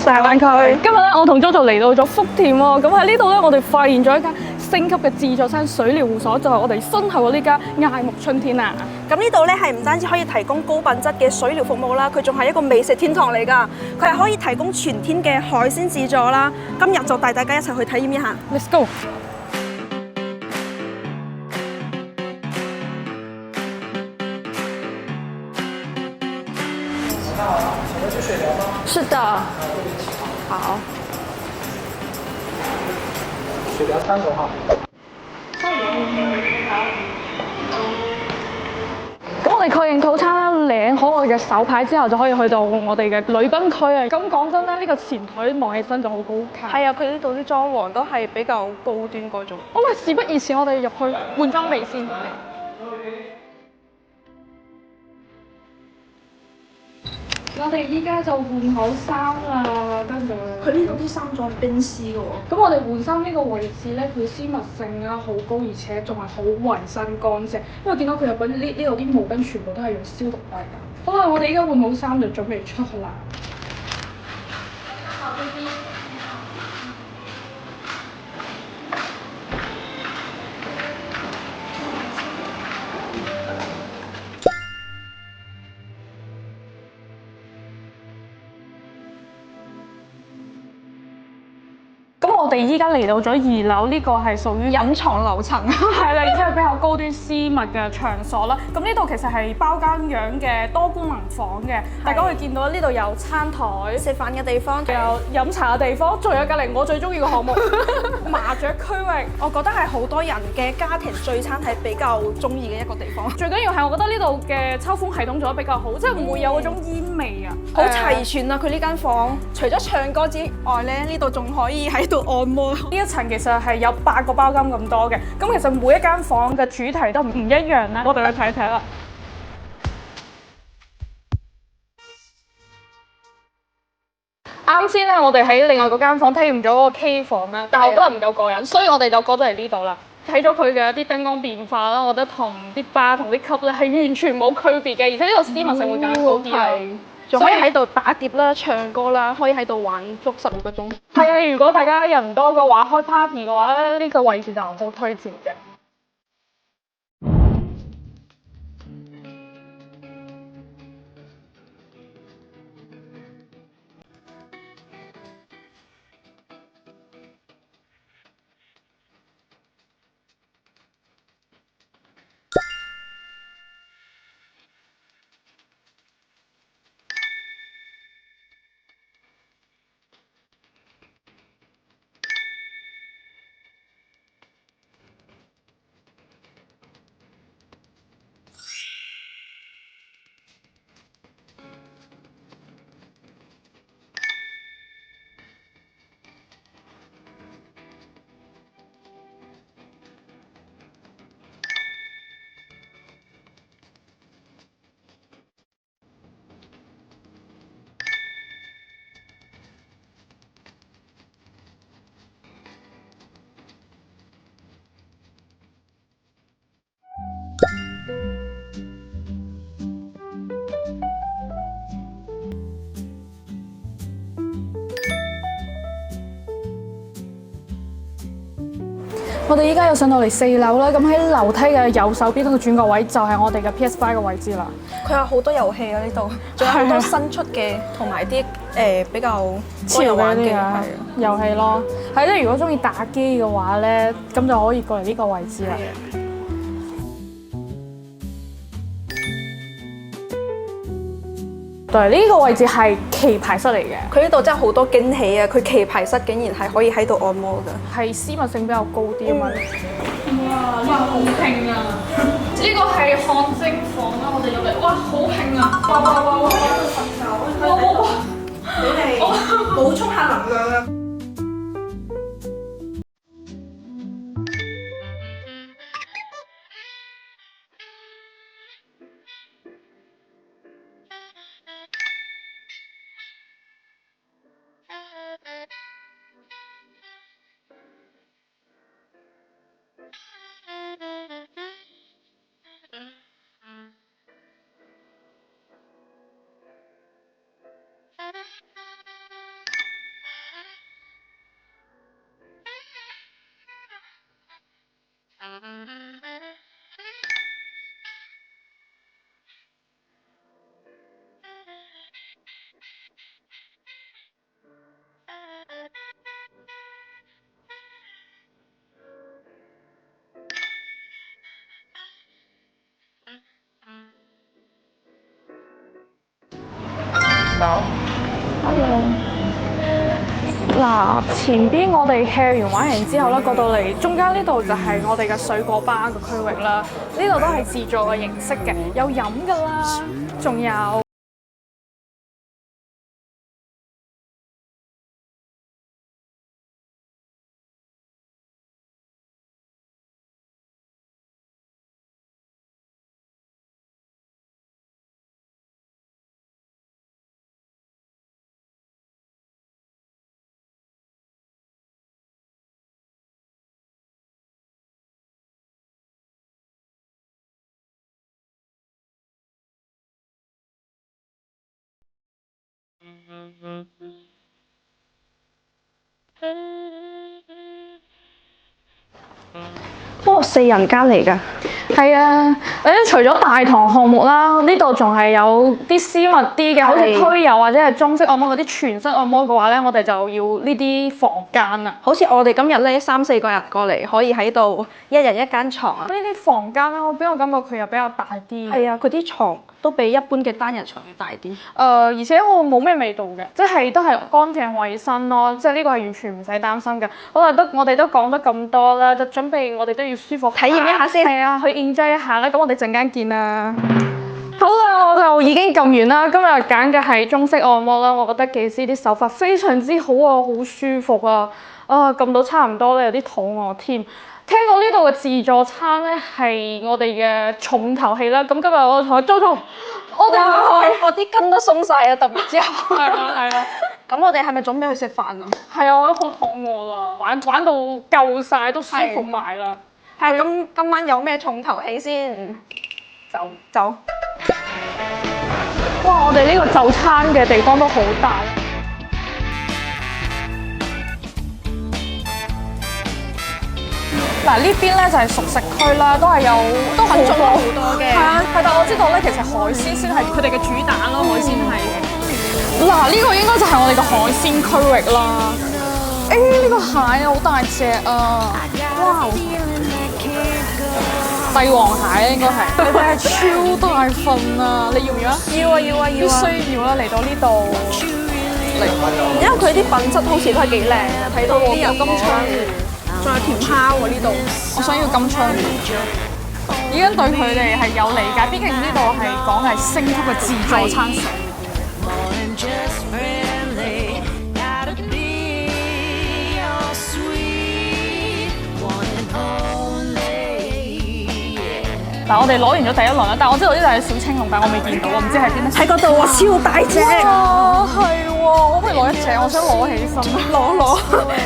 大灣區。今日咧，我同 JoJo 嚟到咗福田喎。咁喺呢度咧，我哋發現咗一間升級嘅自助餐水療會所，就係我哋身後嘅呢間艾木春天啊。咁呢度咧係唔單止可以提供高品質嘅水療服務啦，佢仲係一個美食天堂嚟㗎。佢係可以提供全天嘅海鮮自助啦。今日就帶大家一齊去體驗一下。 Let's go！ 想去水疗吗？是的。好。水疗3个哈。咁我哋確認套餐啦，領好我哋嘅手牌之後，就可以去到我哋嘅禮賓區啊。咁講真咧，呢個前台望起身就好高級。係啊，佢呢度啲裝潢都係比較高端嗰種。好啦，事不宜遲，我哋入去換裝備先。我哋依家就換好衫啦，跟住佢呢度啲衫仲係冰絲嘅喎。咁我哋換衫呢個位置咧，佢私密性啦好高，而且仲係好衞生乾淨。因為見到佢入邊呢度啲毛巾全部都係用消毒劑㗎。好啦，我哋依家換好衫就準備出去啦。好，baby。咁我哋依家嚟到咗2樓，呢個係屬於隱藏樓層。係啦，而且係比較高端私密嘅場所啦。咁呢度其實係包間樣嘅多功能房嘅，大家可以見到呢度有餐台、食飯嘅地方，有飲茶嘅地方，仲有隔離我最中意嘅項目麻雀區域。我覺得係好多人嘅家庭聚餐係比較中意嘅一個地方。最緊要係我覺得呢度嘅抽風系統做得比較好，即係唔會有嗰種煙味啊。好齊全啊！佢呢間房除咗唱歌之外咧，呢度仲可以喺度按摩。呢一層其實係有8個包間咁多嘅，咁其實每一間房嘅主題都唔一樣啦。我哋去睇睇啦。啱先咧，我哋喺另外嗰間房體驗咗嗰個 K 房啦，但係我覺得唔夠過癮，所以我哋就過咗嚟呢度啦。睇咗佢嘅一啲燈光變化啦，我覺得同啲吧同啲級咧係完全冇區別嘅，而且呢度私密性會更好啲啊！仲可以喺度打碟啦、唱歌啦，可以喺度玩足12個鐘。係啊，如果大家人多嘅話，開 party 嘅話咧，呢個位置就好推薦嘅。我哋依家又上到嚟4樓啦，咁喺樓梯嘅右手邊嗰個轉角位就係我哋嘅 PS5 嘅位置啦。佢有好多遊戲啊呢度，仲有好多新出嘅同埋啲比較多人玩嘅遊戲咯。係咧，如果中意打機嘅話咧，咁就可以過嚟呢個位置啦。對，呢個位置係棋牌室嚟嘅。佢呢度真係好多驚喜啊！佢棋牌室竟然係可以喺度按摩㗎，係私密性比較高啲啊嘛。哇，好興啊！呢個係汗蒸房啦，我哋入嚟，哇，好興啊！哇！喺度瞓覺，你哋補充下能量啊！好。嗱，前邊我哋 hea 完玩完之後咧，過到嚟中間呢度就係我哋嘅水果吧個區域啦。呢度都係自助嘅形式嘅，有飲噶啦，仲有。哇，4人間嚟㗎。係啊，除咗大堂項目啦，呢度仲係有啲私密啲嘅，好似推油或者係中式按摩嗰啲全身按摩嘅話咧，我哋就要呢啲房間啦。好似我哋今日咧3-4個人過嚟，可以喺度一人一間床啊。呢啲房間咧，我俾我感覺佢又比較大啲。係啊，佢啲床都比一般嘅單人床要大啲。而且我冇咩味道嘅，即係都係乾淨衞生咯，即係呢個係完全唔使擔心嘅。好啦，我哋都講得咁多啦，就準備我哋都要舒服體驗一下先。係啊，去 enjoy 一下啦。咁我哋陣間見啦。好啦，我就已經撳完啦。今日揀嘅係中式按摩啦，我覺得技師啲手法非常之好啊，好舒服啊。撳到差唔多咧，有啲肚餓添。聽講呢度嘅自助餐咧係我哋嘅重頭戲啦。咁今日我同阿 JoJo，我啲筋都鬆晒啊！特別之後。係啦。咁我哋係咪準備去食飯啊？係啊，我都好肚餓啦，玩到夠晒，都舒服埋啦。係咁，今晚有咩重頭戲先？走。哇！我哋呢個就餐嘅地方都好大。嗱，呢邊咧就係熟食區啦，都係都好多嘅。係啊，但我知道咧，其實海鮮先係佢哋嘅主打咯，海鮮係。嗱，呢個應該就係我哋嘅海鮮區域啦。呢個蟹好大隻啊！哇！帝王蟹應該係，佢哋係超大份啊！你要唔要啊？要啊！必須要啦！嚟到呢度，因為佢啲品質好似都係幾靚啊，睇到啲有金槍魚，仲有甜蝦喎呢度。我想要金槍魚。已經對佢哋係有理解，畢竟呢度係講係升級嘅自助餐食。嗱，我哋攞完咗第一輪啦，但係我知道呢度有小青龍，但係我未見到，我唔知喺邊咧。喺嗰度啊，超大隻！哇，係喎，我可以攞一隻，我想攞起身。攞，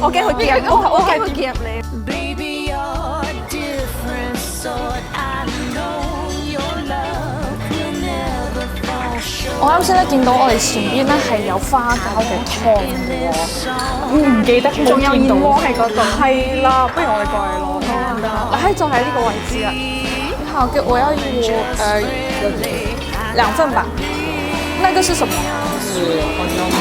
我驚佢夾我驚佢夾你。我啱先咧見到我哋前邊咧係有花膠嘅湯喎，唔記得仲有燕窩喺嗰度。係啦，不如我哋過嚟攞湯啦。就喺呢個位置啦。好，我要2份吧。那個是什麼？花椒米。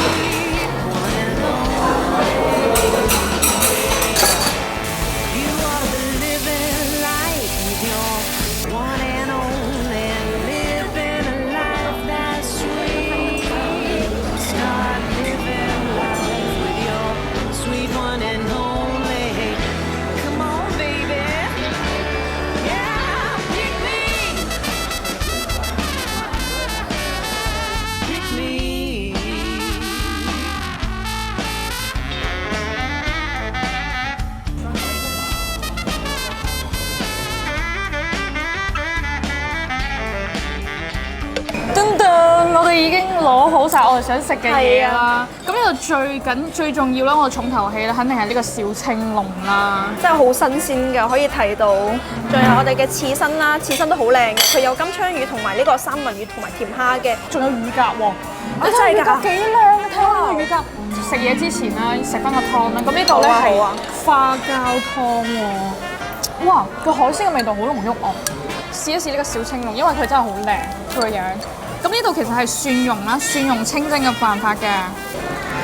我哋已經攞好晒我哋想食嘅嘢啦。咁呢度最重要啦，我哋重頭戲咧，肯定係呢個小青龍啦。真係好新鮮㗎，可以睇到。仲有我哋嘅刺身啦，刺身都好靚嘅，佢有金槍魚同埋呢個三文魚同埋甜蝦嘅，仲有乳鴿喎。真係㗎，幾靚啊！睇下個乳鴿。食嘢之前啦，食翻個湯啦。咁呢度咧係花膠湯喎。哇！個海鮮嘅味道好濃郁哦。試一試呢個小青龍，因為佢真係好靚，佢個樣。咁呢度其實係蒜蓉啦，蒜蓉清蒸嘅辦法嘅。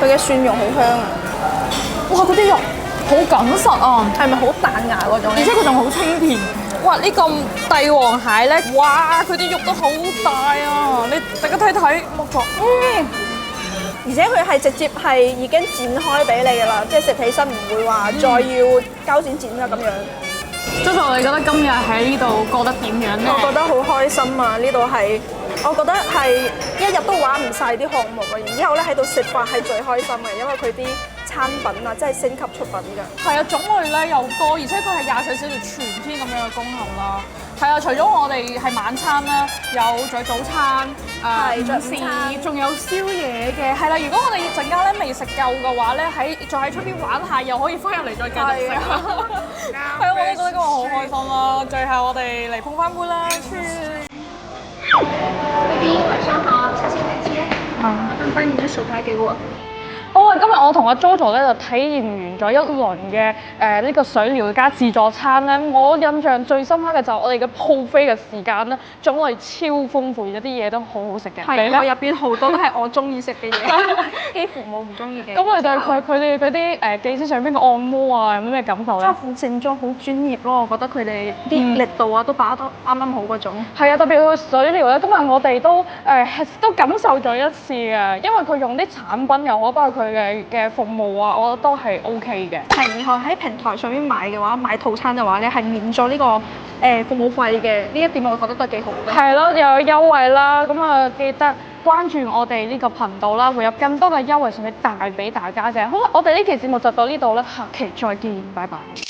佢嘅蒜蓉好香啊！哇！嗰啲肉好緊實啊，係咪好彈牙嗰種？而且佢仲好清甜。哇！呢個帝王蟹咧，哇！佢啲肉都好大啊！你大家睇睇，剝咗，而且佢係直接係已經剪開俾你㗎啦，即係食起身唔會話再要膠剪剪啊咁樣。Jojo，你覺得今日喺呢度過得點樣咧？我覺得好開心啊！呢度係，我覺得係一日都玩唔晒啲項目啊！然之後咧喺度食飯係最開心嘅，因為佢啲餐品啊，真係升級出品㗎。係啊，種類咧又多，而且佢係24小時全天咁樣嘅功效啦。係啊，除咗我哋係晚餐啦，有仲有早餐、午市，仲有宵夜嘅。係啦，如果我哋陣間咧未食夠嘅話咧，再喺出邊玩下，又可以翻入嚟再繼續食。係啊，我都覺得今日好開心啦！最後我哋嚟碰翻杯啦！Baby，晚上好，小心帶接。麻煩把你的手牌給我。好啊！今日我同阿 Jojo 咧就體驗完咗一輪嘅呢個水療加自助餐咧，我印象最深刻嘅就係我哋嘅 buffet 嘅時間咧，種類超豐富，有啲嘢都好好食嘅。係，我入邊好多都係我中意食嘅嘢，幾乎冇唔中意嘅。咁你對佢哋嗰啲技師上邊嘅按摩啊，有咩感受咧？正裝好專業咯，我覺得佢哋啲力度啊都把得啱啱好嗰種。係啊，特別佢水療咧，今日我哋都感受咗一次嘅，因為佢用啲產品又好，包括佢嘅服務啊，我覺得都係 OK 嘅。係，然後喺平台上面買嘅話，買套餐嘅話咧係免咗呢個服務費嘅，呢一點我覺得都係幾好嘅。係咯，又有優惠啦，咁啊記得關注我哋呢個頻道啦，會有更多嘅優惠順利帶俾大家嘅。好啦，我哋呢期節目就到呢度啦，下期再見，拜拜。